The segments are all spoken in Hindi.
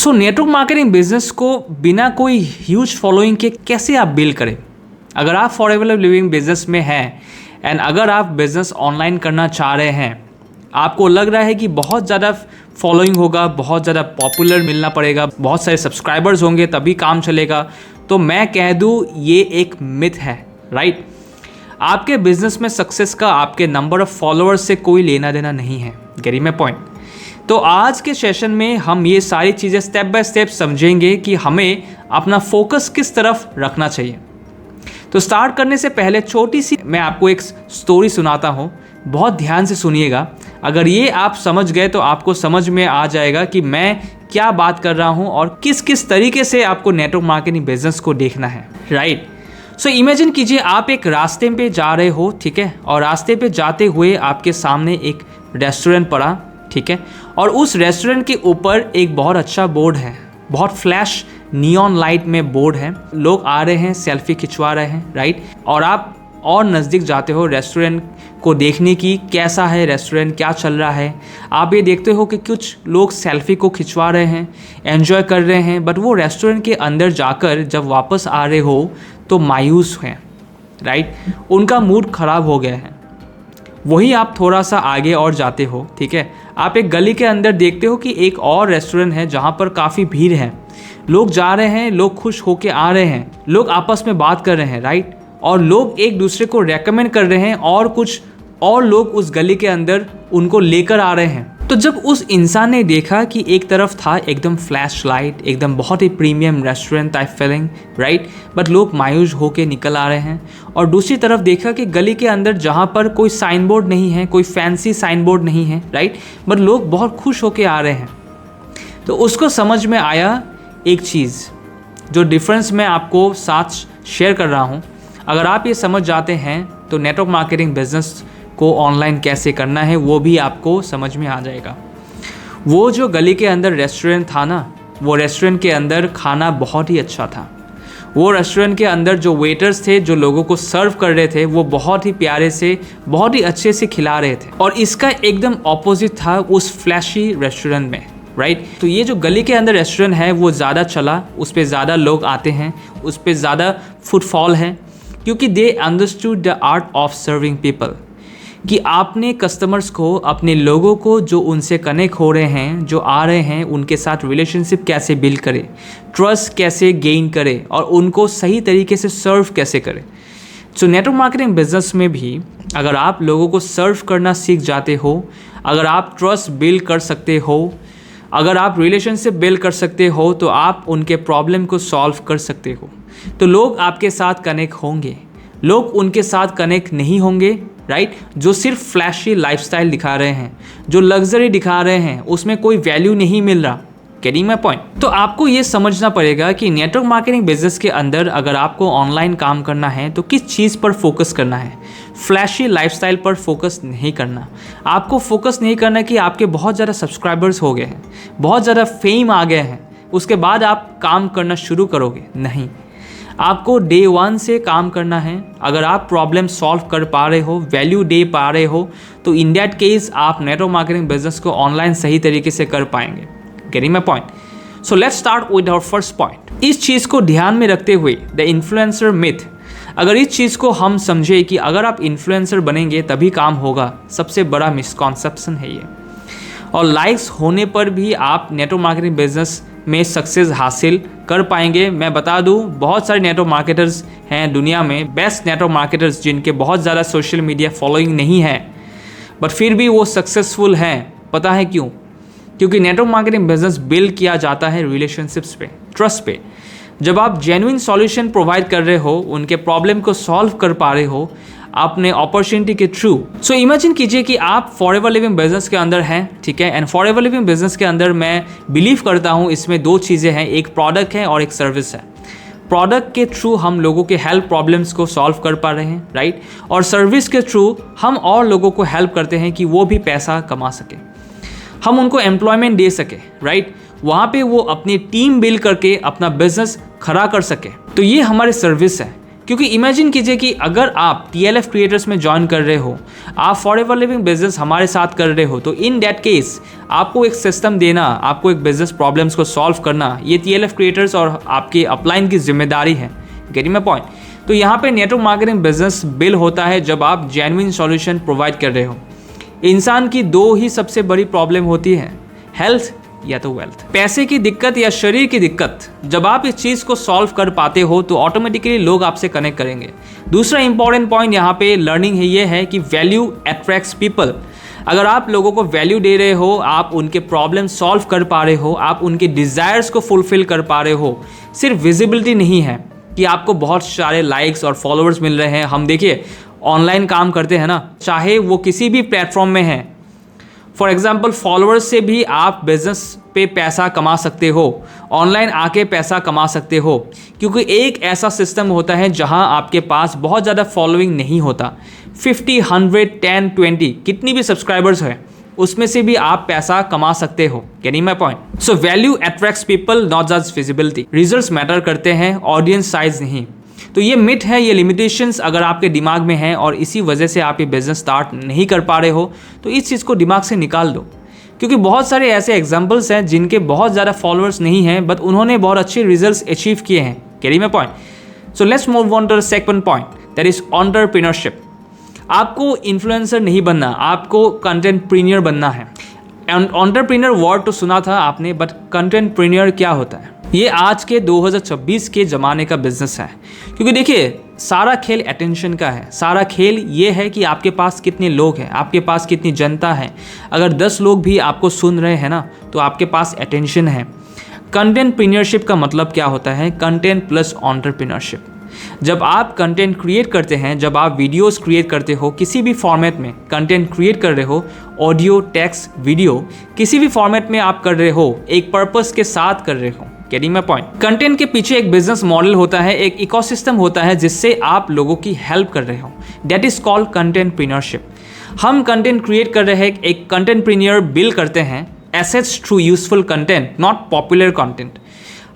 सो नेटवर्क मार्केटिंग बिजनेस को बिना कोई ह्यूज फॉलोइंग के कैसे आप बिल्ड करें? अगर आप फॉरएवर लिविंग बिजनेस में हैं एंड अगर आप बिजनेस ऑनलाइन करना चाह रहे हैं, आपको लग रहा है कि बहुत ज़्यादा फॉलोइंग होगा, बहुत ज़्यादा पॉपुलर मिलना पड़ेगा, बहुत सारे सब्सक्राइबर्स होंगे तभी काम चलेगा, तो मैं कह दूँ ये एक मिथ है, राइट? आपके बिजनेस में सक्सेस का आपके नंबर ऑफ फॉलोअर्स से कोई लेना देना नहीं है। Getting my point? तो आज के सेशन में हम ये सारी चीज़ें स्टेप बाय स्टेप समझेंगे कि हमें अपना फोकस किस तरफ रखना चाहिए। तो स्टार्ट करने से पहले छोटी सी मैं आपको एक स्टोरी सुनाता हूँ, बहुत ध्यान से सुनिएगा। अगर ये आप समझ गए तो आपको समझ में आ जाएगा कि मैं क्या बात कर रहा हूँ और किस किस तरीके से आपको नेटवर्क मार्केटिंग बिजनेस को देखना है, राइट? सो इमेजिन कीजिए आप एक रास्ते पे जा रहे हो, ठीक है, और रास्ते पे जाते हुए आपके सामने एक रेस्टोरेंट पड़ा, ठीक है, और उस रेस्टोरेंट के ऊपर एक बहुत अच्छा बोर्ड है, बहुत फ्लैश नियॉन लाइट में बोर्ड है, लोग आ रहे हैं, सेल्फी खिंचवा रहे हैं, राइट? और आप और नज़दीक जाते हो रेस्टोरेंट को देखने की, कैसा है रेस्टोरेंट, क्या चल रहा है। आप ये देखते हो कि कुछ लोग सेल्फी को खिंचवा रहे हैं, एंजॉय कर रहे हैं, बट वो रेस्टोरेंट के अंदर जाकर जब वापस आ रहे हो तो मायूस हैं, राइट? उनका मूड ख़राब हो गया है। वही आप थोड़ा सा आगे और जाते हो, ठीक है, आप एक गली के अंदर देखते हो कि एक और रेस्टोरेंट है जहाँ पर काफ़ी भीड़ है, लोग जा रहे हैं, लोग खुश होके आ रहे हैं, लोग आपस में बात कर रहे हैं, राइट? और लोग एक दूसरे को रेकमेंड कर रहे हैं और कुछ और लोग उस गली के अंदर उनको लेकर आ रहे हैं। तो जब उस इंसान ने देखा कि एक तरफ था एकदम फ्लैश लाइट, एकदम बहुत ही premium restaurant type feeling, right, but लोग मायूस होके निकल आ रहे हैं, और दूसरी तरफ देखा कि गली के अंदर जहाँ पर कोई साइन बोर्ड नहीं है, कोई फैंसी साइन बोर्ड नहीं है, राइट, बट लोग बहुत खुश होके आ रहे हैं। तो उसको समझ में आया एक चीज़, जो डिफरेंस मैं आपको साथ शेयर कर रहा हूँ। अगर आप ये समझ जाते हैं तो नेटवर्क मार्केटिंग बिजनेस को ऑनलाइन कैसे करना है वो भी आपको समझ में आ जाएगा। वो जो गली के अंदर रेस्टोरेंट था ना, वो रेस्टोरेंट के अंदर खाना बहुत ही अच्छा था। वो रेस्टोरेंट के अंदर जो वेटर्स थे, जो लोगों को सर्व कर रहे थे, वो बहुत ही प्यारे से, बहुत ही अच्छे से खिला रहे थे। और इसका एकदम ऑपोजिट था उस फ्लैशी रेस्टोरेंट में, राइट? तो ये जो गली के अंदर रेस्टोरेंट है वो ज़्यादा चला, उस पर ज़्यादा लोग आते हैं, उस पर ज़्यादा फुटफॉल है, क्योंकि they understood the art of serving people, कि आपने कस्टमर्स को, अपने लोगों को जो उनसे कनेक्ट हो रहे हैं, जो आ रहे हैं, उनके साथ रिलेशनशिप कैसे बिल्ड करें, ट्रस्ट कैसे गेन करें और उनको सही तरीके से सर्व कैसे करें। सो नेटवर्क मार्केटिंग बिजनेस में भी अगर आप लोगों को सर्व करना सीख जाते हो, अगर आप ट्रस्ट बिल्ड कर सकते हो, अगर आप रिलेशनशिप बिल्ड कर सकते हो, तो आप उनके प्रॉब्लम को सॉल्व कर सकते हो। तो लोग आपके साथ कनेक्ट होंगे, लोग उनके साथ कनेक्ट नहीं होंगे, राइट? जो सिर्फ फ्लैशी लाइफस्टाइल दिखा रहे हैं, जो लग्जरी दिखा रहे हैं, उसमें कोई वैल्यू नहीं मिल रहा। Getting my point? तो आपको ये समझना पड़ेगा कि नेटवर्क मार्केटिंग बिजनेस के अंदर अगर आपको ऑनलाइन काम करना है तो किस चीज़ पर फोकस करना है। फ्लैशी लाइफस्टाइल पर फोकस नहीं करना। आपको फोकस नहीं करना कि आपके बहुत ज़्यादा सब्सक्राइबर्स हो गए हैं, बहुत ज़्यादा फेम आ गए हैं, उसके बाद आप काम करना शुरू करोगे। नहीं, आपको डे 1 से काम करना है। अगर आप प्रॉब्लम सॉल्व कर पा रहे हो, वैल्यू दे पा रहे हो, तो इन दैट केस आप नेटवर्क मार्केटिंग बिजनेस को ऑनलाइन सही तरीके से कर पाएंगे। Getting my point? So let's start with our first point. इस चीज़ को ध्यान में रखते हुए द इन्फ्लुएंसर मिथ, अगर इस चीज़ को हम समझे कि अगर आप इन्फ्लुएंसर बनेंगे तभी काम होगा, सबसे बड़ा मिसकॉन्सेप्शन है ये। और लाइक्स होने पर भी आप नेटवर्क मार्केटिंग बिजनेस में सक्सेस हासिल कर पाएंगे। मैं बता दूं, बहुत सारे नेटवर्क मार्केटर्स हैं दुनिया में, बेस्ट नेटवर्क मार्केटर्स जिनके बहुत ज़्यादा सोशल मीडिया फॉलोइंग नहीं है, बट फिर भी वो सक्सेसफुल हैं। पता है क्यों? क्योंकि नेटवर्क मार्केटिंग बिजनेस बिल्ड किया जाता है रिलेशनशिप्स पे, ट्रस्ट पे। जब आप जेन्युइन सॉल्यूशन प्रोवाइड कर रहे हो, उनके प्रॉब्लम को सॉल्व कर पा रहे हो अपने अपॉर्चुनिटी के थ्रू। सो इमेजिन कीजिए कि आप फॉरएवर लिविंग बिजनेस के अंदर हैं, ठीक है, एंड फॉरएवर लिविंग बिजनेस के अंदर मैं बिलीव करता हूँ इसमें 2 चीज़ें हैं, एक प्रोडक्ट है और एक सर्विस है। प्रोडक्ट के थ्रू हम लोगों के हेल्प प्रॉब्लम्स को सॉल्व कर पा रहे हैं, राइट, और सर्विस के थ्रू हम और लोगों को हेल्प करते हैं कि वो भी पैसा कमा सके, हम उनको एम्प्लॉयमेंट दे सके, राइट, वहाँ पे वो अपनी टीम बिल्ड करके अपना बिजनेस खड़ा कर सके। तो ये हमारी सर्विस है। क्योंकि इमेजिन कीजिए कि अगर आप TLF क्रिएटर्स में ज्वाइन कर रहे हो, आप फॉरएवर लिविंग बिजनेस हमारे साथ कर रहे हो, तो इन दैट केस आपको एक सिस्टम देना, आपको एक बिजनेस प्रॉब्लम्स को सॉल्व करना, ये TLF क्रिएटर्स और आपके अपलाइन की जिम्मेदारी है। Getting my point? तो यहाँ पे नेटवर्क मार्केटिंग बिजनेस बिल होता है जब आप जेन्युइन सॉल्यूशन प्रोवाइड कर रहे हो। इंसान की दो ही सबसे बड़ी प्रॉब्लम होती है, हेल्थ या तो वेल्थ, पैसे की दिक्कत या शरीर की दिक्कत। जब आप इस चीज़ को सॉल्व कर पाते हो तो ऑटोमेटिकली लोग आपसे कनेक्ट करेंगे। दूसरा इंपॉर्टेंट पॉइंट यहाँ पे लर्निंग है, ये है कि वैल्यू अट्रैक्ट्स पीपल। अगर आप लोगों को वैल्यू दे रहे हो, आप उनके प्रॉब्लम सॉल्व कर पा रहे हो, आप उनके डिज़ायर्स को फुलफिल कर पा रहे हो, सिर्फ विजिबिलिटी नहीं है कि आपको बहुत सारे लाइक्स और फॉलोअर्स मिल रहे हैं। हम देखिए ऑनलाइन काम करते हैं ना, चाहे वो किसी भी प्लेटफॉर्म में है, फॉर एग्जाम्पल फॉलोअर्स से भी आप बिजनेस पे पैसा कमा सकते हो, ऑनलाइन आके पैसा कमा सकते हो, क्योंकि एक ऐसा सिस्टम होता है जहां आपके पास बहुत ज़्यादा फॉलोइंग नहीं होता। 50, 100, 10, 20 कितनी भी सब्सक्राइबर्स है उसमें से भी आप पैसा कमा सकते हो। Getting my point? So value attracts people, not just visibility. Results matter करते हैं, ऑडियंस साइज नहीं। तो ये मिथ है, ये लिमिटेशंस अगर आपके दिमाग में है और इसी वजह से आप ये बिजनेस स्टार्ट नहीं कर पा रहे हो, तो इस चीज़ को दिमाग से निकाल दो। क्योंकि बहुत सारे ऐसे एग्जांपल्स हैं जिनके बहुत ज़्यादा फॉलोअर्स नहीं हैं, बट उन्होंने बहुत अच्छे रिजल्ट्स अचीव किए हैं। Getting my point? So let's move on to the second point, that is entrepreneurship. आपको इन्फ्लुएंसर नहीं बनना, आपको कंटेंटप्रेन्योर बनना है। एंटरप्रेन्योर वर्ड तो सुना था आपने, बट कंटेंटप्रेन्योर क्या होता है? ये आज के 2026 के ज़माने का बिजनेस है। क्योंकि देखिए सारा खेल अटेंशन का है, सारा खेल ये है कि आपके पास कितने लोग हैं, आपके पास कितनी जनता है। अगर 10 लोग भी आपको सुन रहे हैं ना, तो आपके पास अटेंशन है। कंटेंटप्रेन्योरशिप का मतलब क्या होता है? Content plus entrepreneurship. जब आप कंटेंट क्रिएट करते हैं, जब आप वीडियोस क्रिएट करते हो, किसी भी फॉर्मेट में कंटेंट क्रिएट कर रहे हो, ऑडियो, टेक्स्ट, वीडियो, किसी भी फॉर्मेट में आप कर रहे हो, एक पर्पस के साथ कर रहे हो। Getting my point? कंटेंट के पीछे एक बिजनेस मॉडल होता है, एक इकोसिस्टम होता है जिससे आप लोगों की हेल्प कर रहे हो। That is called contentpreneurship. हम कंटेंट क्रिएट कर रहे हैं, एक कंटेंटप्रेन्योर बिल्ड करते हैं assets through useful content, not popular content.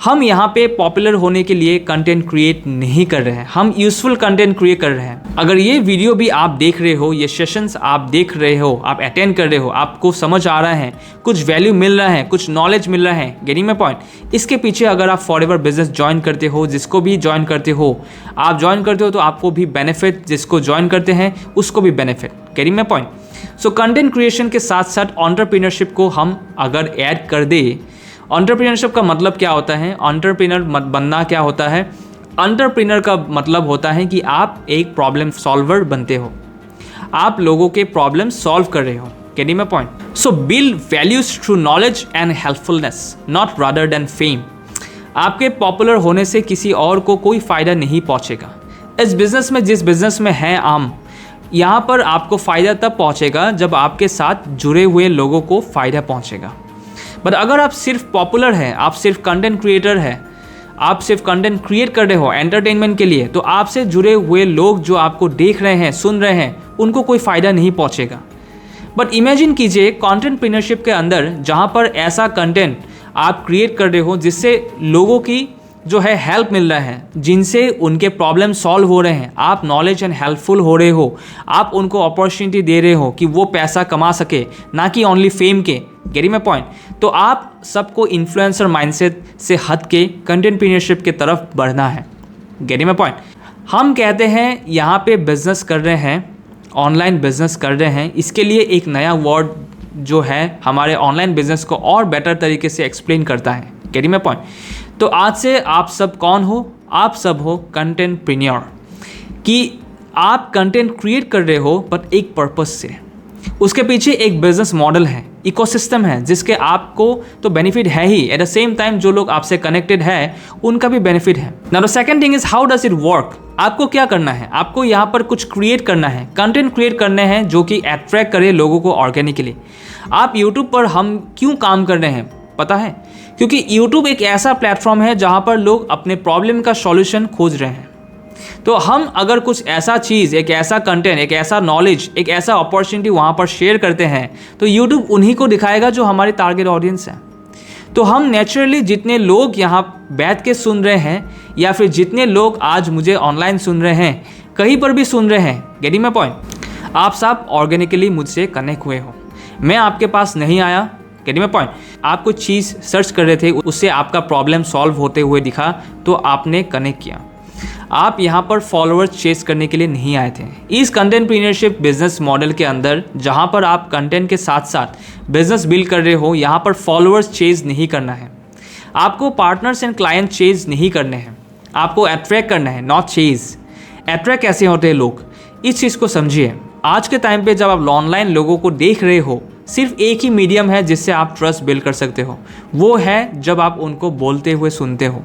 हम यहाँ पे पॉपुलर होने के लिए कंटेंट क्रिएट नहीं कर रहे हैं, हम यूजफुल कंटेंट क्रिएट कर रहे हैं। अगर ये वीडियो भी आप देख रहे हो, ये सेशंस आप देख रहे हो, आप अटेंड कर रहे हो, आपको समझ आ रहा है, कुछ वैल्यू मिल रहा है, कुछ नॉलेज मिल रहा है, गेटिंग माय पॉइंट? इसके पीछे अगर आप फॉरएवर बिजनेस ज्वाइन करते हो, जिसको भी ज्वाइन करते हो, आप ज्वाइन करते हो तो आपको भी बेनिफिट, जिसको ज्वाइन करते हैं उसको भी benefit. Getting my point? So content creation के साथ साथ एंटरप्रेन्योरशिप को हम अगर ऐड कर दे, एंटरप्रेन्योरशिप का मतलब क्या होता है? एंटरप्रेन्योर बनना क्या होता है? एंटरप्रेन्योर का मतलब होता है कि आप एक प्रॉब्लम सॉल्वर बनते हो, आप लोगों के प्रॉब्लम सॉल्व कर रहे हो। Getting my point? So build values through knowledge and helpfulness, not rather than fame. आपके पॉपुलर होने से किसी और को कोई फ़ायदा नहीं पहुंचेगा। इस बिज़नेस में, जिस बिज़नेस में हैं आम, यहाँ पर आपको फ़ायदा तब पहुंचेगा जब आपके साथ जुड़े हुए लोगों को फ़ायदा पहुंचेगा। बट अगर आप सिर्फ पॉपुलर हैं, आप सिर्फ कंटेंट क्रिएटर हैं, आप सिर्फ कंटेंट क्रिएट कर रहे हो एंटरटेनमेंट के लिए, तो आपसे जुड़े हुए लोग जो आपको देख रहे हैं, सुन रहे हैं, उनको कोई फ़ायदा नहीं पहुंचेगा। बट इमेजिन कीजिए कंटेंटप्रेन्योरशिप के अंदर, जहाँ पर ऐसा कंटेंट आप क्रिएट कर रहे हो जिससे लोगों की जो है हेल्प मिल रहा है, जिनसे उनके प्रॉब्लम सॉल्व हो रहे हैं, आप नॉलेज एंड हेल्पफुल हो रहे हो, आप उनको अपॉर्चुनिटी दे रहे हो कि वो पैसा कमा सके, ना कि ओनली फेम के। Getting my point? तो आप सबको इन्फ्लुएंसर माइंडसेट से हट के कंटेंटप्रेन्योरशिप की तरफ बढ़ना है। Getting my point? हम कहते हैं यहाँ पे बिजनेस कर रहे हैं, ऑनलाइन बिजनेस कर रहे हैं, इसके लिए एक नया वर्ड जो है हमारे ऑनलाइन बिजनेस को और बेटर तरीके से एक्सप्लेन करता है। Getting my point? तो आज से आप सब कौन हो? आप सब हो कंटेंटप्रेन्योर। कि आप कंटेंट क्रिएट कर रहे हो बट एक पर्पस से, उसके पीछे एक बिजनेस मॉडल है, इकोसिस्टम है, जिसके आपको तो बेनिफिट है ही, एट द सेम टाइम जो लोग आपसे कनेक्टेड है उनका भी बेनिफिट है। Now the second thing is how does it work. आपको क्या करना है? आपको यहाँ पर कुछ क्रिएट करना है, कंटेंट क्रिएट करने हैं जो कि अट्रैक्ट करे लोगों को ऑर्गेनिकली। आप यूट्यूब पर हम क्यों काम कर रहे हैं पता है? क्योंकि यूट्यूब एक ऐसा प्लेटफॉर्म है जहाँ पर लोग अपने प्रॉब्लम का सॉल्यूशन खोज रहे हैं। तो हम अगर कुछ ऐसा चीज़, एक ऐसा कंटेंट, एक ऐसा नॉलेज, एक ऐसा अपॉर्चुनिटी वहाँ पर शेयर करते हैं, तो यूट्यूब उन्हीं को दिखाएगा जो हमारी टारगेट ऑडियंस है। तो हम नेचुरली जितने लोग यहाँ बैठ के सुन रहे हैं या फिर जितने लोग आज मुझे ऑनलाइन सुन रहे हैं, कहीं पर भी सुन रहे हैं, गेटिंग माय पॉइंट, आप सब ऑर्गेनिकली मुझसे कनेक्ट हुए हो। मैं आपके पास नहीं आया, गेटिंग माय पॉइंट, आप कुछ चीज़ सर्च कर रहे थे, उससे आपका प्रॉब्लम सॉल्व होते हुए दिखा तो आपने कनेक्ट किया। आप यहाँ पर फॉलोअर्स चेस करने के लिए नहीं आए थे। इस कंटेंटप्रेन्योरशिप बिजनेस मॉडल के अंदर जहाँ पर आप कंटेंट के साथ साथ बिजनेस बिल्ड कर रहे हो, यहाँ पर फॉलोअर्स चेज नहीं करना है, आपको पार्टनर्स एंड क्लाइंट चेज नहीं करने हैं, आपको अट्रैक्ट करना है, नॉट चेज। अट्रैक्ट कैसे होते हैं लोग, इस चीज़ को समझिए। आज के टाइम पे जब आप ऑनलाइन लोगों को देख रहे हो, सिर्फ एक ही मीडियम है जिससे आप ट्रस्ट बिल्ड कर सकते हो, वो है जब आप उनको बोलते हुए सुनते हो।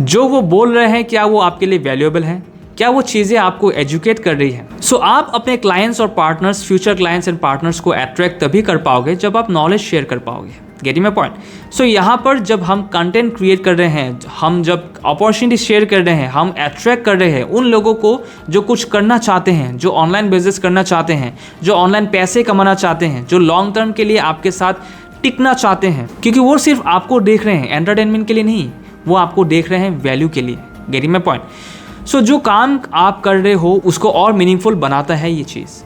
जो वो बोल रहे हैं, क्या वो आपके लिए वैल्यूएबल है, क्या वो चीज़ें आपको एजुकेट कर रही है। सो आप अपने क्लाइंट्स और partners, future clients and partners को अट्रैक्ट तभी कर पाओगे जब आप नॉलेज शेयर कर पाओगे, गेटिंग माय पॉइंट। सो यहाँ पर जब हम कंटेंट क्रिएट कर रहे हैं, हम जब अपॉर्चुनिटी शेयर कर रहे हैं, हम अट्रैक्ट कर रहे हैं उन लोगों को जो कुछ करना चाहते हैं, जो ऑनलाइन बिजनेस करना चाहते हैं, जो ऑनलाइन पैसे कमाना चाहते हैं, जो लॉन्ग टर्म के लिए आपके साथ टिकना चाहते हैं, क्योंकि वो सिर्फ आपको देख रहे हैं एंटरटेनमेंट के लिए नहीं, वो आपको देख रहे हैं वैल्यू के लिए, गेटिंग माय पॉइंट। सो जो काम आप कर रहे हो उसको और मीनिंगफुल बनाता है ये चीज़।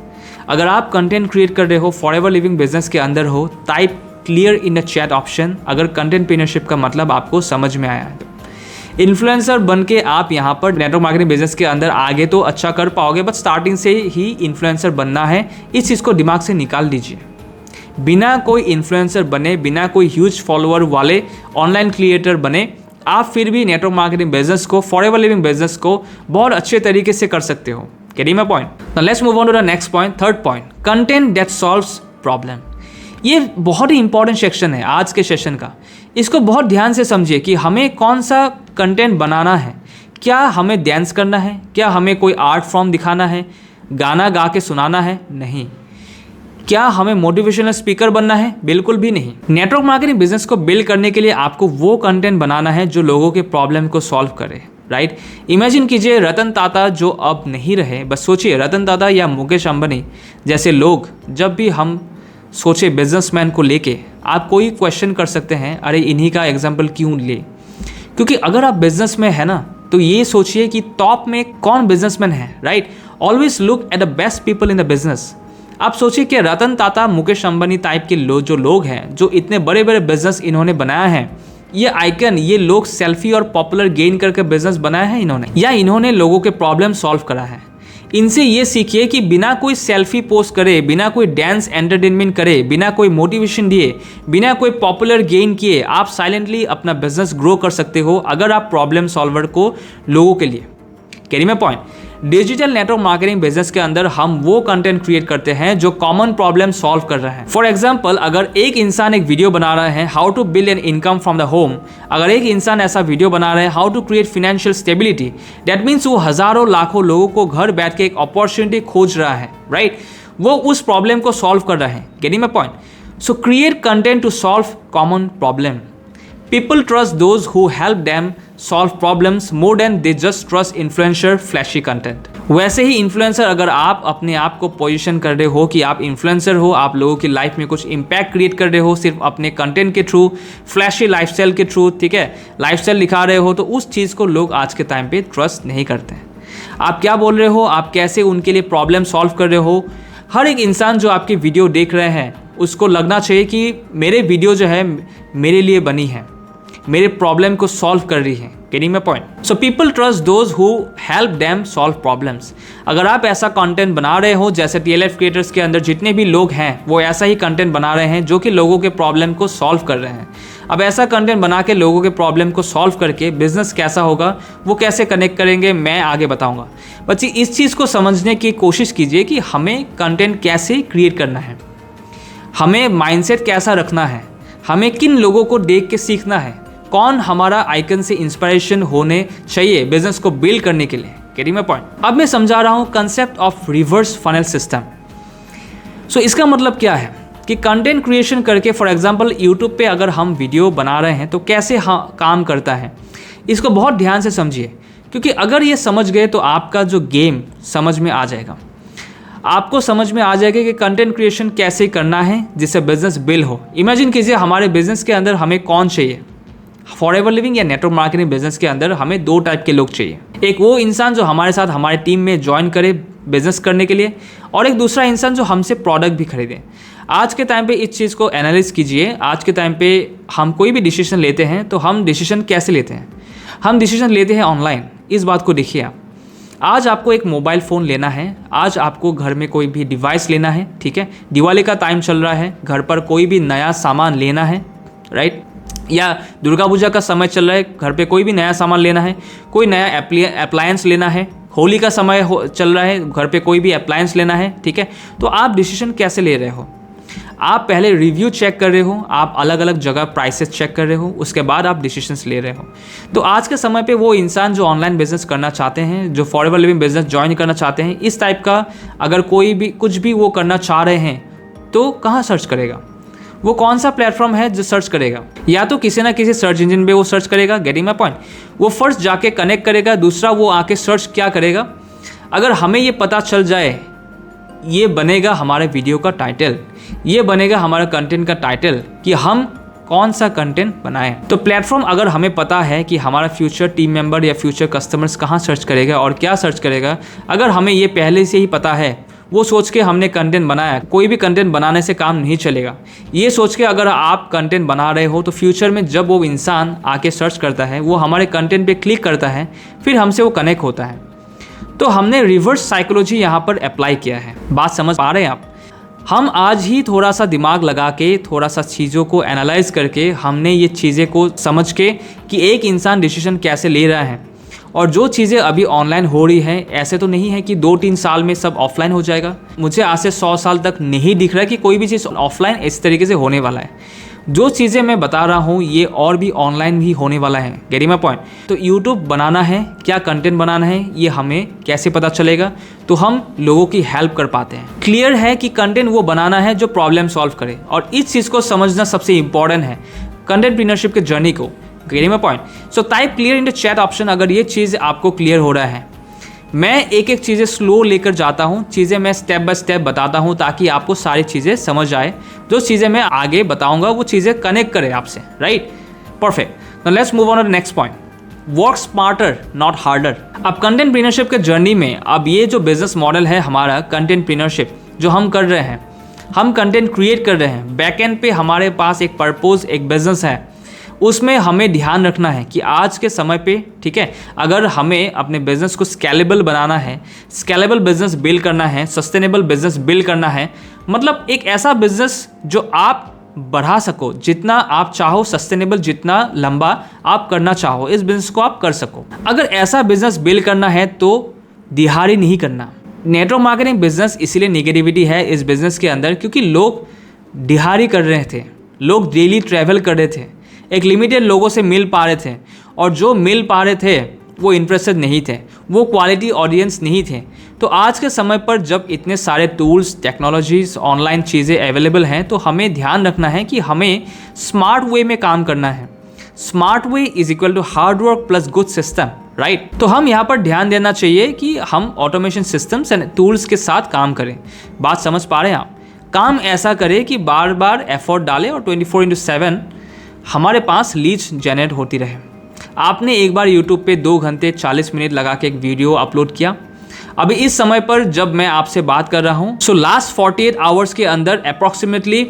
अगर आप कंटेंट क्रिएट कर रहे हो, फॉरएवर लिविंग बिजनेस के अंदर हो, type clear in the chat option अगर कंटेंटप्रेन्योरशिप का मतलब आपको समझ में आया है तो। इन्फ्लुएंसर बन के आप यहाँ पर नेटवर्क मार्केटिंग बिजनेस के अंदर आगे तो अच्छा कर पाओगे, बट स्टार्टिंग से ही इन्फ्लुएंसर बनना है, इस चीज़ को दिमाग से निकाल दीजिए। बिना कोई इन्फ्लुएंसर बने, बिना कोई ह्यूज फॉलोअर वाले ऑनलाइन क्रिएटर बने, आप फिर भी नेटवर्क मार्केटिंग बिजनेस को, फॉरएवर लिविंग बिजनेस को बहुत अच्छे तरीके से कर सकते हो, getting my point. Now let's move on to the next point, third point, content that solves problem. ये बहुत ही इंपॉर्टेंट सेक्शन है आज के सेशन का। इसको बहुत ध्यान से समझिए कि हमें कौन सा कंटेंट बनाना है। क्या हमें डांस करना है, क्या हमें कोई आर्ट फॉर्म दिखाना है, गाना गा के सुनाना है, नहीं। क्या हमें मोटिवेशनल स्पीकर बनना है, बिल्कुल भी नहीं। नेटवर्क मार्केटिंग बिजनेस को बिल्ड करने के लिए आपको वो कंटेंट बनाना है जो लोगों के प्रॉब्लम को सॉल्व करे, राइट। इमेजिन कीजिए रतन टाटा जो अब नहीं रहे, बस सोचिए रतन टाटा या मुकेश अंबानी जैसे लोग, जब भी हम सोचे बिजनेसमैन को लेके, आप कोई क्वेश्चन कर सकते हैं, अरे इन्हीं का एग्जाम्पल क्यों ले। क्योंकि अगर आप बिजनेस में है ना, तो ये सोचिए कि टॉप में कौन बिजनेसमैन है, right. Always look at the best people in the business. आप सोचिए कि रतन टाटा, मुकेश अंबानी टाइप के जो लोग हैं, जो इतने बड़े बड़े बिजनेस इन्होंने बनाया है, ये आइकन, ये लोग सेल्फी और पॉपुलर गेन करके बिजनेस बनाया है इन्होंने, या इन्होंने लोगों के प्रॉब्लम सॉल्व करा है। इनसे ये सीखिए कि बिना कोई सेल्फी पोस्ट करे, बिना कोई डांस एंटरटेनमेंट करे, बिना कोई मोटिवेशन दिए, बिना कोई पॉपुलर गेन किए, आप साइलेंटली अपना बिजनेस ग्रो कर सकते हो अगर आप प्रॉब्लम सॉल्वर को लोगों के लिए, carry my point. Digital network marketing business के अंदर हम वो कंटेंट क्रिएट करते हैं जो कॉमन प्रॉब्लम सॉल्व कर रहे हैं। फॉर एग्जांपल, अगर एक इंसान एक वीडियो बना रहा है how to build an income from the home, अगर एक इंसान ऐसा वीडियो बना रहा है how to create financial stability, that means वो हजारों लाखों लोगों को घर बैठ के एक अपॉर्चुनिटी खोज रहा है, राइट। वो उस प्रॉब्लम को सॉल्व कर रहा है, getting my point. So create content to solve common problem. People trust those who help them solve problems more than they just trust influencer flashy content। वैसे ही इन्फ्लुएंसर, अगर आप अपने आप को पोजीशन कर रहे हो कि आप इन्फ्लुएंसर हो, आप लोगों की लाइफ में कुछ इम्पैक्ट क्रिएट कर रहे हो सिर्फ अपने कंटेंट के थ्रू, फ्लैशी लाइफस्टाइल के थ्रू, ठीक है, लाइफस्टाइल दिखा रहे हो, तो उस चीज़ को लोग आज के टाइम पे ट्रस्ट नहीं करते हैं। आप क्या बोल रहे हो, आप कैसे उनके लिए प्रॉब्लम सॉल्व कर रहे हो। हर एक इंसान जो आपकी वीडियो देख रहे हैं उसको लगना चाहिए कि मेरे वीडियो जो है मेरे लिए बनी है, मेरे प्रॉब्लम को सॉल्व कर रही है, getting my point. So people trust those who help them solve problems. अगर आप ऐसा कंटेंट बना रहे हो, जैसे TLF क्रिएटर्स के अंदर जितने भी लोग हैं वो ऐसा ही कंटेंट बना रहे हैं जो कि लोगों के प्रॉब्लम को सॉल्व कर रहे हैं। अब ऐसा कंटेंट बना के लोगों के प्रॉब्लम को सॉल्व करके बिजनेस कैसा होगा, वो कैसे कनेक्ट करेंगे, मैं आगे बताऊंगा। बच्चे इस चीज़ को समझने की कोशिश कीजिए कि हमें कंटेंट कैसे क्रिएट करना है, हमें माइंडसेट कैसा रखना है, हमें किन लोगों को देख के सीखना है, कौन हमारा आइकन से इंस्पिरेशन होने चाहिए बिजनेस को बिल्ड करने के लिए, गेटिंग माय पॉइंट। अब मैं समझा रहा हूं concept of reverse funnel system. So इसका मतलब क्या है कि कंटेंट क्रिएशन करके, फॉर एग्जांपल यूट्यूब पे अगर हम वीडियो बना रहे हैं तो कैसे काम करता है, इसको बहुत ध्यान से समझिए, क्योंकि अगर ये समझ गए तो आपका जो गेम समझ में आ जाएगा। आपको समझ में आ जाएगा कि कंटेंट क्रिएशन कैसे करना है जिससे बिजनेस बिल्ड हो। इमेजिन कीजिए हमारे बिजनेस के अंदर हमें कौन चाहिए, फॉरएवर लिविंग या नेटवर्क मार्केटिंग बिजनेस के अंदर हमें 2 टाइप के लोग चाहिए। एक वो इंसान जो हमारे साथ हमारे टीम में ज्वाइन करे बिजनेस करने के लिए, और एक दूसरा इंसान जो हमसे प्रोडक्ट भी खरीदे। आज के टाइम पे इस चीज़ को एनालाइज कीजिए। आज के टाइम पे हम कोई भी डिसीजन लेते हैं तो हम डिसीजन कैसे लेते हैं? हम डिसीजन लेते हैं ऑनलाइन। इस बात को देखिए आप, आज आपको एक मोबाइल फ़ोन लेना है, आज आपको घर में कोई भी डिवाइस लेना है, ठीक है, दिवाली का टाइम चल रहा है, घर पर कोई भी नया सामान लेना है, राइट, या दुर्गा पूजा का समय चल रहा है, घर पे कोई भी नया सामान लेना है, कोई नया अप्लायंस लेना है, होली का समय चल रहा है, घर पे कोई भी अप्लायंस लेना है, ठीक है। तो आप डिसीजन कैसे ले रहे हो? आप पहले रिव्यू चेक कर रहे हो, आप अलग अलग जगह प्राइसेस चेक कर रहे हो, उसके बाद आप डिसीजंस ले रहे हो। तो आज के समय पे वो इंसान जो ऑनलाइन बिजनेस करना चाहते हैं, जो फॉरएवर लिविंग बिजनेस ज्वाइन करना चाहते हैं, इस टाइप का अगर कोई भी कुछ भी वो करना चाह रहे हैं तो कहाँ सर्च करेगा? वो कौन सा प्लेटफॉर्म है जो सर्च करेगा? या तो किसी ना किसी सर्च इंजन पे वो सर्च करेगा, गेटिंग माय पॉइंट। वो फर्स्ट जाके कनेक्ट करेगा, दूसरा वो आके सर्च क्या करेगा? अगर हमें ये पता चल जाए, ये बनेगा हमारे वीडियो का टाइटल, ये बनेगा हमारा कंटेंट का टाइटल कि हम कौन सा कंटेंट बनाएं। तो प्लेटफॉर्म अगर हमें पता है कि हमारा फ्यूचर टीम मेंबर या फ्यूचर कस्टमर्स कहाँ सर्च करेगा और क्या सर्च करेगा, अगर हमें ये पहले से ही पता है, वो सोच के हमने कंटेंट बनाया, कोई भी कंटेंट बनाने से काम नहीं चलेगा। ये सोच के अगर आप कंटेंट बना रहे हो तो फ्यूचर में जब वो इंसान आके सर्च करता है, वो हमारे कंटेंट पे क्लिक करता है, फिर हमसे वो कनेक्ट होता है। तो हमने रिवर्स साइकोलॉजी यहाँ पर अप्लाई किया है। बात समझ पा रहे हैं आप? हम आज ही थोड़ा सा दिमाग लगा के, थोड़ा सा चीज़ों को एनालाइज करके, हमने ये चीज़ें को समझ के कि एक इंसान डिसीजन कैसे ले रहा है, और जो चीज़ें अभी ऑनलाइन हो रही हैं, ऐसे तो नहीं है कि 2-3 साल में सब ऑफलाइन हो जाएगा। मुझे आज से 100 साल तक नहीं दिख रहा है कि कोई भी चीज़ ऑफलाइन इस तरीके से होने वाला है। जो चीज़ें मैं बता रहा हूँ ये और भी ऑनलाइन भी होने वाला है, गेटिंग माय पॉइंट। तो यूट्यूब बनाना है, क्या कंटेंट बनाना है, ये हमें कैसे पता चलेगा? तो हम लोगों की हेल्प कर पाते हैं। क्लियर है कि कंटेंट वो बनाना है जो प्रॉब्लम सॉल्व करे, और इस चीज़ को समझना सबसे इंपॉर्टेंट है कंटेंटप्रेन्योरशिप के जर्नी को, getting my point. So type clear in the chat option अगर ये चीज़ आपको क्लियर हो रहा है। मैं एक एक चीज़ें स्लो लेकर जाता हूँ, चीज़ें मैं स्टेप बाय स्टेप बताता हूँ ताकि आपको सारी चीज़ें समझ आए। जो चीज़ें मैं आगे बताऊँगा वो चीज़ें कनेक्ट करें आपसे, right, perfect. Now let's move on to the next point, work smarter not harder. अब कंटेंटप्रेन्योरशिप के जर्नी में अब ये जो बिजनेस मॉडल है हमारा कंटेंटप्रेन्योरशिप जो हम कर रहे हैं, हम कंटेंट क्रिएट कर रहे हैं, बैकएंड पे हमारे पास एक पर्पस, एक बिजनेस है, उसमें हमें ध्यान रखना है कि आज के समय पे, ठीक है, अगर हमें अपने बिजनेस को स्केलेबल बनाना है, स्केलेबल बिजनेस बिल्ड करना है, सस्टेनेबल बिजनेस बिल्ड करना है, मतलब एक ऐसा बिजनेस जो आप बढ़ा सको, जितना आप चाहो सस्टेनेबल, जितना लंबा आप करना चाहो, इस बिजनेस को आप कर सको। अगर ऐसा बिजनेस बिल्ड करना है तो दिहाड़ी नहीं करना। नेटवर्क मार्केटिंग बिजनेस इसीलिए नेगेटिविटी है इस बिजनेस के अंदर, क्योंकि लोग दिहाड़ी कर रहे थे, लोग डेली ट्रैवल कर रहे थे, एक लिमिटेड लोगों से मिल पा रहे थे, और जो मिल पा रहे थे वो इंटरेस्टेड नहीं थे, वो क्वालिटी ऑडियंस नहीं थे। तो आज के समय पर जब इतने सारे टूल्स, टेक्नोलॉजीज, ऑनलाइन चीज़ें अवेलेबल हैं, तो हमें ध्यान रखना है कि हमें स्मार्ट वे में काम करना है। Smart way is equal to hard work plus good system, right. तो हम यहाँ पर ध्यान देना चाहिए कि हम ऑटोमेशन सिस्टम्स एंड टूल्स के साथ काम करें। बात समझ पा रहे हैं आप? काम ऐसा करें कि बार बार एफर्ट डालें और 24/7 हमारे पास लीड्स जनरेट होती रहे। आपने एक बार यूट्यूब पे 2 घंटे 40 मिनट लगा के एक वीडियो अपलोड किया। अभी इस समय पर जब मैं आपसे बात कर रहा हूँ, सो लास्ट 48 आवर्स के अंदर अप्रॉक्सीमेटली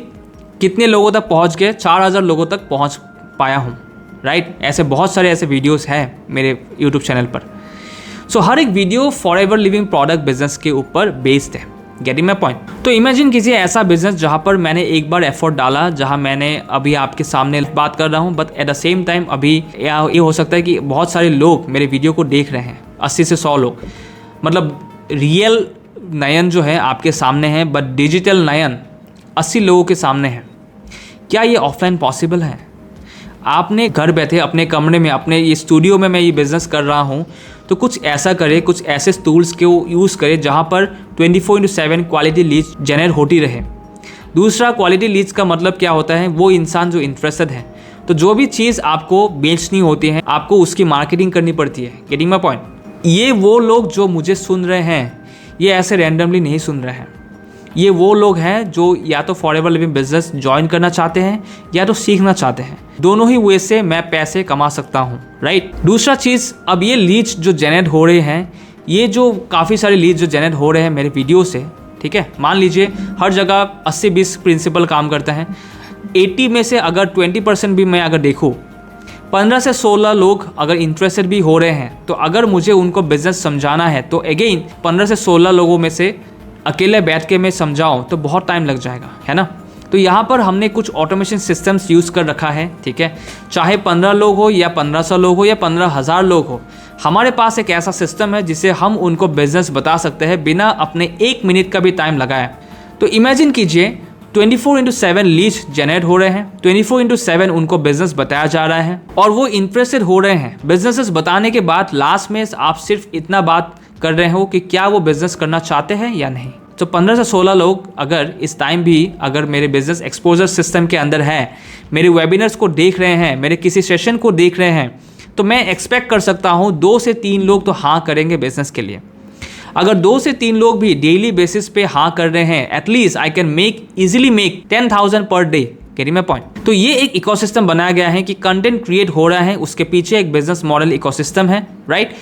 कितने लोगों तक पहुँच गए? 4000 लोगों तक पहुँच पाया हूँ, राइट। ऐसे बहुत सारे ऐसे वीडियोस हैं मेरे यूट्यूब चैनल पर। सो हर एक video forever living product business के ऊपर बेस्ड है, गेटिंग माय पॉइंट। तो इमेजिन कीजिए ऐसा बिजनेस जहाँ पर मैंने एक बार एफर्ट डाला, जहाँ मैंने अभी आपके सामने बात कर रहा हूँ, but at the same time अभी ये हो सकता है कि बहुत सारे लोग मेरे वीडियो को देख रहे हैं, 80 से 100 लोग, मतलब रियल नयन जो है आपके सामने है, बट डिजिटल नयन 80 लोगों के सामने है। क्या ये ऑफलाइन पॉसिबल है? आपने घर बैठे अपने कमरे में, अपने ये स्टूडियो में मैं ये बिज़नेस कर रहा हूँ, तो कुछ ऐसा करे, कुछ ऐसे टूल्स को यूज़ करे जहाँ पर 24/7 क्वालिटी लीड्स जनरेट होती रहे। दूसरा, क्वालिटी लीड्स का मतलब क्या होता है? वो इंसान जो इंटरेस्टेड है, तो जो भी चीज़ आपको बेचनी होती है, आपको उसकी मार्केटिंग करनी पड़ती है, गेटिंग माय पॉइंट। ये वो लोग जो मुझे सुन रहे हैं, ये ऐसे रैंडमली नहीं सुन रहे हैं। ये वो लोग हैं जो या तो फॉरएवर लिविंग बिजनेस ज्वाइन करना चाहते हैं या तो सीखना चाहते हैं। दोनों ही वे से मैं पैसे कमा सकता हूँ, राइट। दूसरा चीज़, अब ये लीड्स जो जनरेट हो रहे हैं, ये जो काफ़ी सारे लीड्स जो जनरेट हो रहे हैं मेरे वीडियो से, ठीक है, मान लीजिए हर जगह 80-20 प्रिंसिपल काम करता है। 80 में से अगर 20% भी मैं अगर देखूँ, 15 से 16 लोग अगर इंटरेस्टेड भी हो रहे हैं, तो अगर मुझे उनको बिजनेस समझाना है तो अगेन 15 से 16 लोगों में से अकेले बैठ के मैं समझाऊँ तो बहुत टाइम लग जाएगा, है ना। तो यहाँ पर हमने कुछ ऑटोमेशन सिस्टम्स यूज़ कर रखा है, ठीक है। चाहे 15 लोग हो या 1500 लोग हो या 15,000 लोग हो, हमारे पास एक ऐसा सिस्टम है जिससे हम उनको बिजनेस बता सकते हैं बिना अपने 1 मिनट का भी टाइम लगाए। तो इमेजिन कीजिए 24/7 लीड्स जनरेट हो रहे हैं, 24/7 उनको बिजनेस बताया जा रहा है और वो इंटरेस्टेड हो रहे हैं। बिजनेसेस बताने के बाद लास्ट में आप सिर्फ इतना बात कर रहे हो कि क्या वो बिजनेस करना चाहते हैं या नहीं। तो 15 से 16 लोग अगर इस टाइम भी अगर मेरे बिजनेस एक्सपोजर सिस्टम के अंदर है, मेरे वेबिनार्स को देख रहे हैं, मेरे किसी सेशन को देख रहे हैं, तो मैं एक्सपेक्ट कर सकता हूँ 2 से 3 लोग तो हाँ करेंगे बिजनेस के लिए। अगर 2 से 3 लोग भी डेली बेसिस पे हाँ कर रहे हैं, at least I can easily make 10,000 per day. Carry my point. तो ये एक इकोसिस्टम बनाया गया है कि कंटेंट क्रिएट हो रहा है, उसके पीछे एक बिजनेस मॉडल इकोसिस्टम है, राइट।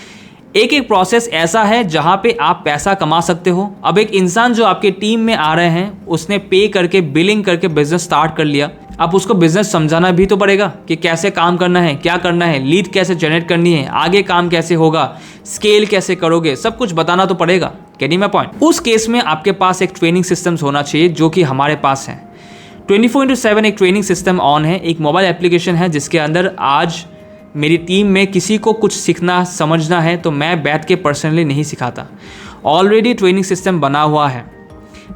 एक प्रोसेस ऐसा है जहाँ पे आप पैसा कमा सकते हो। अब एक इंसान जो आपके टीम में आ रहे हैं, उसने पे करके बिलिंग करके बिजनेस स्टार्ट कर लिया, अब उसको बिजनेस समझाना भी तो पड़ेगा कि कैसे काम करना है, क्या करना है, लीड कैसे जनरेट करनी है, आगे काम कैसे होगा, स्केल कैसे करोगे, सब कुछ बताना तो पड़ेगा। कैनी माय पॉइंट। उस केस में आपके पास एक ट्रेनिंग सिस्टम्स होना चाहिए जो कि हमारे पास है। 24/7 एक ट्रेनिंग सिस्टम ऑन है, एक मोबाइल एप्लीकेशन है जिसके अंदर आज मेरी टीम में किसी को कुछ सीखना समझना है तो मैं बैठ के पर्सनली नहीं सिखाता, ऑलरेडी ट्रेनिंग सिस्टम बना हुआ है।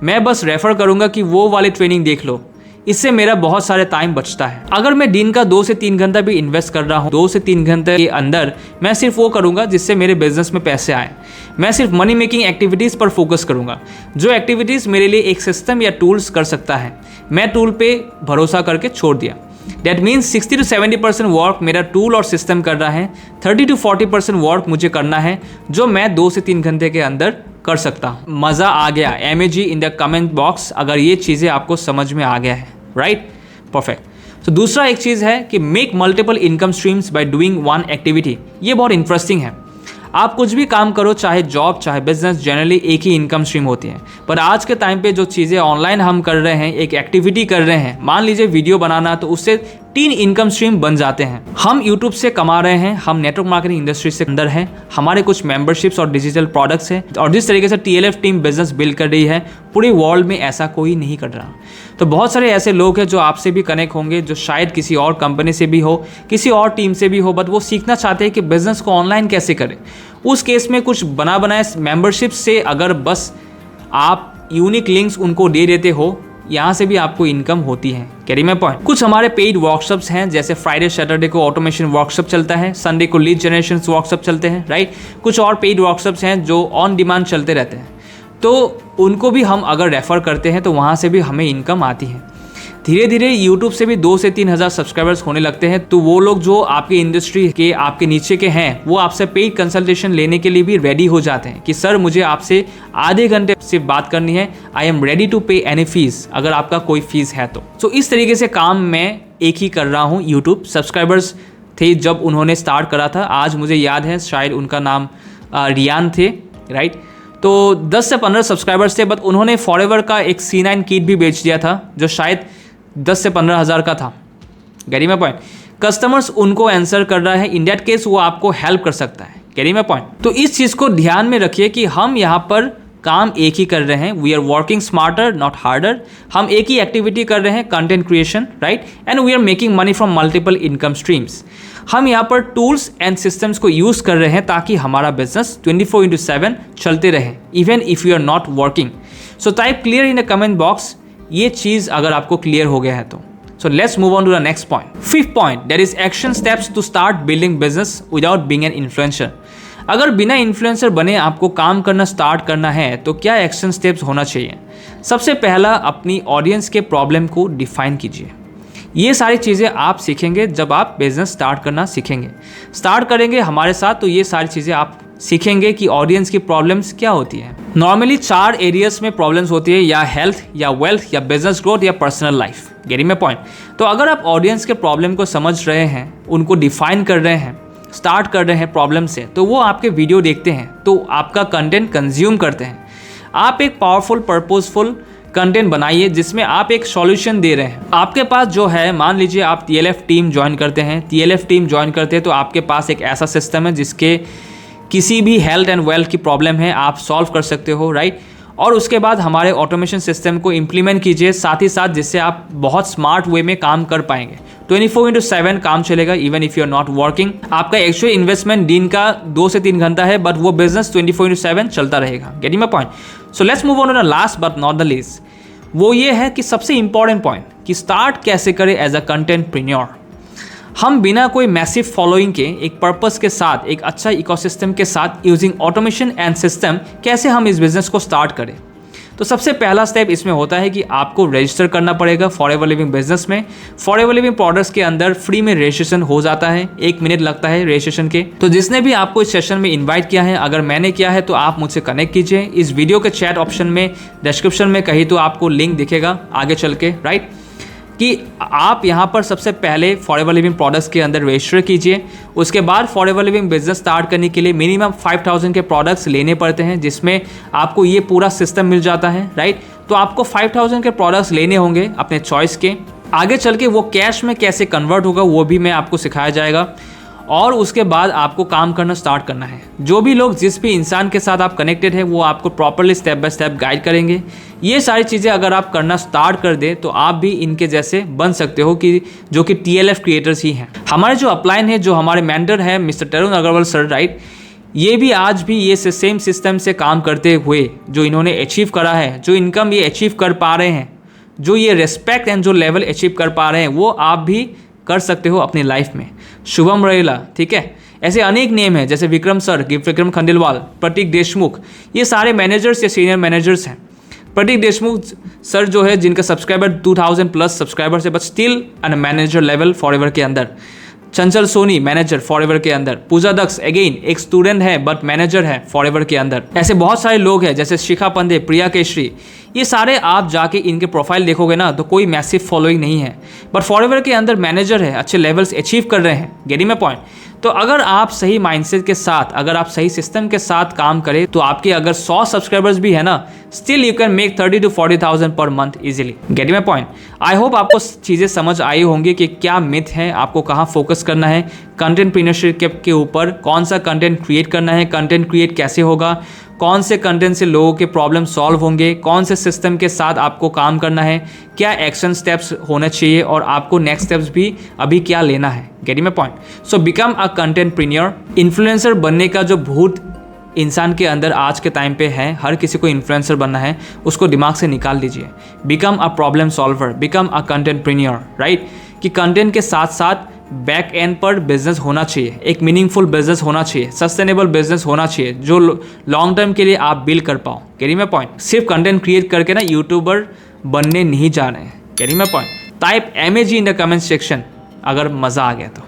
मैं बस रेफ़र करूँगा कि वो वाली ट्रेनिंग देख लो, इससे मेरा बहुत सारे टाइम बचता है। अगर मैं दिन का 2 से 3 घंटा भी इन्वेस्ट कर रहा हूँ, 2 से 3 घंटे के अंदर मैं सिर्फ वो करूँगा जिससे मेरे बिजनेस में पैसे आए। मैं सिर्फ मनी मेकिंग एक्टिविटीज़ पर फोकस करूँगा, जो एक्टिविटीज़ मेरे लिए एक सिस्टम या टूल्स कर सकता है, मैं टूल पे भरोसा करके छोड़ दिया। That means 60 to 70% वर्क मेरा टूल और सिस्टम कर रहा है, 30 to 40% वर्क मुझे करना है जो मैं 2 से 3 घंटे के अंदर कर सकता हूँ। मज़ा आ गया? MAG in the comment box अगर ये चीज़ें आपको समझ में आ गया है, राइट, परफेक्ट। तो दूसरा एक चीज़ है कि make multiple income streams by doing one activity. ये बहुत इंटरेस्टिंग है। आप कुछ भी काम करो, चाहे जॉब चाहे बिजनेस, जनरली एक ही इनकम स्ट्रीम होती है। पर आज के टाइम पे जो चीज़ें ऑनलाइन हम कर रहे हैं, एक एक्टिविटी कर रहे हैं, मान लीजिए वीडियो बनाना, तो उससे 3 इनकम स्ट्रीम बन जाते हैं। हम यूट्यूब से कमा रहे हैं, हम नेटवर्क मार्केटिंग इंडस्ट्री से अंदर हैं, हमारे कुछ मेंबरशिप्स और डिजिटल प्रोडक्ट्स हैं, और जिस तरीके से TLF टीम बिजनेस बिल्ड कर रही है, पूरे वर्ल्ड में ऐसा कोई नहीं कर रहा। तो बहुत सारे ऐसे लोग हैं जो आपसे भी कनेक्ट होंगे, जो शायद किसी और कंपनी से भी हो, किसी और टीम से भी हो, बट वो सीखना चाहते हैं कि बिजनेस को ऑनलाइन कैसे करें। उस केस में कुछ बना बनाए मेंबरशिप से अगर बस आप यूनिक लिंक्स उनको दे देते हो, यहाँ से भी आपको इनकम होती है। Carry my point. कुछ हमारे पेड वर्कशॉप्स हैं, जैसे फ्राइडे सैटरडे को ऑटोमेशन वर्कशॉप चलता है, संडे को लीड जनरेशन वर्कशॉप चलते हैं, राइट। कुछ और पेड वर्कशॉप्स हैं जो ऑन डिमांड चलते रहते हैं, तो उनको भी हम अगर रेफ़र करते हैं तो वहाँ से भी हमें इनकम आती है। धीरे धीरे यूट्यूब से भी 2 से 3 हज़ार सब्सक्राइबर्स होने लगते हैं, तो वो लोग जो आपके इंडस्ट्री के आपके नीचे के हैं, वो आपसे पेड कंसल्टेशन लेने के लिए भी रेडी हो जाते हैं कि सर मुझे आपसे आधे घंटे सिर्फ बात करनी है, आई एम रेडी टू पे एनी फीस, अगर आपका कोई फीस है तो इस तरीके से काम मैं एक ही कर रहा हूँ। यूट्यूब सब्सक्राइबर्स थे जब उन्होंने स्टार्ट करा था, आज मुझे याद है शायद उनका नाम रियान थे, राइट। तो 10 से 15 सब्सक्राइबर्स थे, बट उन्होंने फॉरएवर का एक C9 किट भी बेच दिया था जो शायद 10 से 15 हज़ार का था। Carry my point. कस्टमर्स उनको आंसर कर रहा है, इन दैट केस वो आपको हेल्प कर सकता है। Carry my point. तो इस चीज़ को ध्यान में रखिए कि हम यहाँ पर काम एक ही कर रहे हैं, we are working smarter not harder. हम एक ही एक्टिविटी कर रहे हैं, content creation, right, and we are making money from multiple income streams. हम यहाँ पर टूल्स एंड सिस्टम्स को यूज़ कर रहे हैं ताकि हमारा बिजनेस 24/7 चलते रहे, even if you are not working. So type clear in the comment box ये चीज़ अगर आपको क्लियर हो गया है तो। So let's move on to the next point. 5th point, there is action steps to start building business without being an influencer. अगर बिना इन्फ्लुएंसर बने आपको काम करना स्टार्ट करना है तो क्या एक्शन स्टेप्स होना चाहिए? सबसे पहला, अपनी ऑडियंस के प्रॉब्लम को डिफाइन कीजिए। ये सारी चीज़ें आप सीखेंगे जब आप बिजनेस स्टार्ट करना सीखेंगे, स्टार्ट करेंगे हमारे साथ, तो ये सारी चीज़ें आप सीखेंगे कि ऑडियंस की प्रॉब्लम्स क्या होती है। नॉर्मली 4 एरियाज में प्रॉब्लम्स होती है, या हेल्थ, या वेल्थ, या बिजनेस ग्रोथ, या personal life. Getting my point? तो अगर आप ऑडियंस के प्रॉब्लम को समझ रहे हैं, उनको डिफाइन कर रहे हैं, स्टार्ट कर रहे हैं प्रॉब्लम से, तो वो आपके वीडियो देखते हैं, तो आपका कंटेंट कंज्यूम करते हैं। आप एक पावरफुल पर्पसफुल कंटेंट बनाइए जिसमें आप एक सॉल्यूशन दे रहे हैं। आपके पास जो है, मान लीजिए आप TLF टीम ज्वाइन करते हैं, TLF टीम ज्वाइन करते हैं तो आपके पास एक ऐसा सिस्टम है जिसके किसी भी हेल्थ एंड वेल्थ की प्रॉब्लम है आप सॉल्व कर सकते हो, राइट। और उसके बाद हमारे ऑटोमेशन सिस्टम को इम्प्लीमेंट कीजिए साथ ही साथ, जिससे आप बहुत स्मार्ट वे में काम कर पाएंगे। 24/7 काम चलेगा, even if you are not working. आपका एक्चुअल इन्वेस्टमेंट दिन का 2 से 3 घंटा है, बट वो बिजनेस 24/7 चलता रहेगा। Getting my point? So let's move on to the last but not the least. वो ये है कि सबसे इंपॉर्टेंट पॉइंट कि स्टार्ट कैसे करें एज अ कंटेंटप्रेन्योर। हम बिना कोई मैसिव फॉलोइंग के, एक पर्पस के साथ, एक अच्छा इकोसिस्टम के साथ, यूजिंग ऑटोमेशन एंड सिस्टम, कैसे हम इस बिजनेस को स्टार्ट करें। तो सबसे पहला स्टेप इसमें होता है कि आपको रजिस्टर करना पड़ेगा फॉरएवर लिविंग बिजनेस में। फॉरएवर लिविंग प्रोडक्ट्स के अंदर फ्री में रजिस्ट्रेशन हो जाता है, 1 मिनट लगता है रजिस्ट्रेशन के। तो जिसने भी आपको इस सेशन में इन्वाइट किया है, अगर मैंने किया है तो आप मुझसे कनेक्ट कीजिए। इस वीडियो के चैट ऑप्शन में, डिस्क्रिप्शन में कहीं तो आपको लिंक दिखेगा आगे चल के, राइट, कि आप यहाँ पर सबसे पहले फॉरएवर लिविंग प्रोडक्ट्स के अंदर रजिस्टर कीजिए। उसके बाद फॉरएवर लिविंग बिजनेस स्टार्ट करने के लिए मिनिमम 5000 के प्रोडक्ट्स लेने पड़ते हैं, जिसमें आपको ये पूरा सिस्टम मिल जाता है, राइट। तो आपको 5000 के प्रोडक्ट्स लेने होंगे अपने चॉइस के। आगे चल के वो कैश में कैसे कन्वर्ट होगा वो भी मैं आपको सिखाया जाएगा। और उसके बाद आपको काम करना स्टार्ट करना है। जो भी लोग, जिस भी इंसान के साथ आप कनेक्टेड है, वो आपको properly step by step guide करेंगे। ये सारी चीज़ें अगर आप करना स्टार्ट कर दें तो आप भी इनके जैसे बन सकते हो, कि जो कि TLF क्रिएटर्स ही हैं। हमारे जो अपलाइन है, जो हमारे मेंटर है मिस्टर तरुण अग्रवाल सर, राइट, ये भी आज भी ये सेम सिस्टम से काम करते हुए जो इन्होंने अचीव करा है, जो इनकम ये अचीव कर पा रहे हैं, जो ये रिस्पेक्ट एंड जो लेवल अचीव कर पा रहे हैं, वो आप भी कर सकते हो अपनी लाइफ में। शुभम रैला, ठीक है, ऐसे अनेक नेम हैं, जैसे विक्रम सर, विक्रम खंडेलवाल, प्रतीक देशमुख, ये सारे मैनेजर्स या सीनियर मैनेजर्स हैं। प्रतीक देशमुख सर जो है, जिनका सब्सक्राइबर 2000 प्लस सब्सक्राइबर्स है, but still an manager level forever के अंदर। चंचल सोनी, मैनेजर फॉरएवर के अंदर। पूजा दक्ष अगेन एक स्टूडेंट है बट मैनेजर है फॉरएवर के अंदर। ऐसे बहुत सारे लोग हैं, जैसे शिखा पंडे, प्रिया केशरी, ये सारे आप जाके इनके प्रोफाइल देखोगे ना तो कोई मैसिव फॉलोइंग नहीं है, बट फॉरएवर के अंदर मैनेजर है, अच्छे लेवल्स अचीव कर रहे हैं। Getting my point? तो अगर आप सही माइंडसेट के साथ, अगर आप सही सिस्टम के साथ काम करें, तो आपके अगर 100 सब्सक्राइबर्स भी है ना, still you can make 30 to 40,000 per month easily. Getting my point? I hope आपको चीज़ें समझ आई होंगी कि क्या मिथ है, आपको कहाँ फोकस करना है कंटेंटप्रेन्योरशिप के ऊपर, कौन सा कंटेंट क्रिएट करना है, कंटेंट क्रिएट कैसे होगा, कौन से कंटेंट से लोगों के प्रॉब्लम सॉल्व होंगे, कौन से सिस्टम के साथ आपको काम करना है, क्या एक्शन स्टेप्स होना चाहिए, और आपको नेक्स्ट स्टेप्स भी अभी क्या लेना है। Getting my point? So become a contentpreneur. Influencer बनने का जो भूत इंसान के अंदर आज के टाइम पे है, हर किसी को इन्फ्लुएंसर बनना है, उसको दिमाग से निकाल दीजिए। Become a problem solver, become a contentpreneur, right, कि कंटेंट के साथ साथ बैक एंड पर बिजनेस होना चाहिए, एक मीनिंगफुल बिजनेस होना चाहिए, सस्टेनेबल बिजनेस होना चाहिए, जो लॉन्ग टर्म के लिए आप बिल्ड कर पाओ। Getting my point? सिर्फ कंटेंट क्रिएट करके ना यूट्यूबर बनने नहीं जा रहे हैं। Getting my point? Type MAG in the comment section अगर मज़ा आ गया तो।